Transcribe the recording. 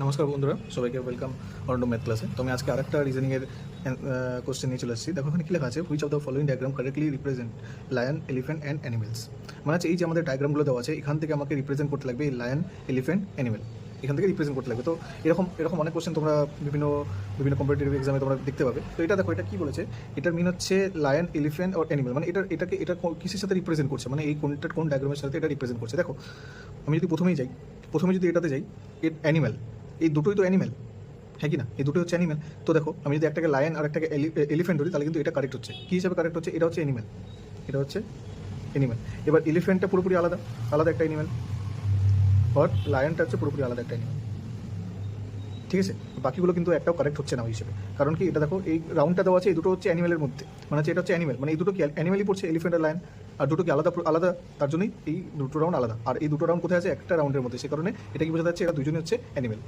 নমস্কার বন্ধুরা, সবাইকে ওয়েলকাম অরণ্য ম্যাথ ক্লাসে। তো আমি আজকে আরেকটা রিজনিংয়ের কোশ্চেন নিয়ে চলে আসছি। দেখো এখানে কী লেখা আছে, which of the following diagram correctly represent lion, elephant and animals. মানে হচ্ছে এই যে আমাদের ডায়াগ্রামগুলো দেওয়া আছে, এখান থেকে আমাকে রিপ্রেজেন্ট করতে লাগবে এই লায়ন, এলিফ্যান্ট, অ্যানিমেল, এখান থেকে রিপ্রেজেন্ট করতে লাগবে। তো এরকম এরকম অনেক কোশ্চেন তোমরা বিভিন্ন বিভিন্ন কম্পিটিটিভ এক্সামে তোমরা দেখতে পাবে। তো এটা দেখো, এটা কী বলেছে, এটার মিন হচ্ছে লায়ন, এলিফ্যান্ট আর অ্যানিমেল। মানে এটা কিসের সাথে রিপ্রেজেন্ট করছে, মানে এই কোন ডায়াগ্রামের সাথে এটা রিপ্রেজেন্ট করছে। দেখো আমি যদি প্রথমে যদি এটাতে যাই, অ্যানিমেল, এই দুটোই তো অ্যানিমেল, হ্যাঁ কি না, এই দুটো হচ্ছে অ্যানিমেল। তো দেখো আমি যদি একটাকে লায়ন আর একটাকে এলিফ্যান্ট ধরি, তাহলে কিন্তু এটা কারেক্ট হচ্ছে। কী হিসাবে কারেক্ট হচ্ছে, এটা হচ্ছে অ্যানিমেল, এটা হচ্ছে অ্যানিমেল। এবার এলিফ্যান্টটা পুরোপুরি আলাদা আলাদা একটা অ্যানিমেল, আর লায়নটা হচ্ছে পুরোপুরি আলাদা একটা অ্যানিমেল। ঠিক আছে, বাকিগুলো কিন্তু একটাও কারেক্ট হচ্ছে না ওই হিসেবে। কারণ কি, এটা দেখো এই রাউন্ডটা দেওয়া আছে, এই দুটো হচ্ছে অ্যানিমেলের মধ্যে, মানে হচ্ছে এটা হচ্ছে অ্যানিমেল, মানে এই দুটো কি অ্যানিমেলই পড়ছে, এলিফ্যান্ট আর লায়ন। আর দুটো কি আলাদা আলাদা, তার জন্যই এই দুটো রাউন্ড আলাদা। আর এই দুটো রাউন্ড কোথায় আছে, একটা রাউন্ডের মধ্যে, সে কারণে এটা কি বোঝা যাচ্ছে, এরা দুজনই হচ্ছে অ্যানিমেল।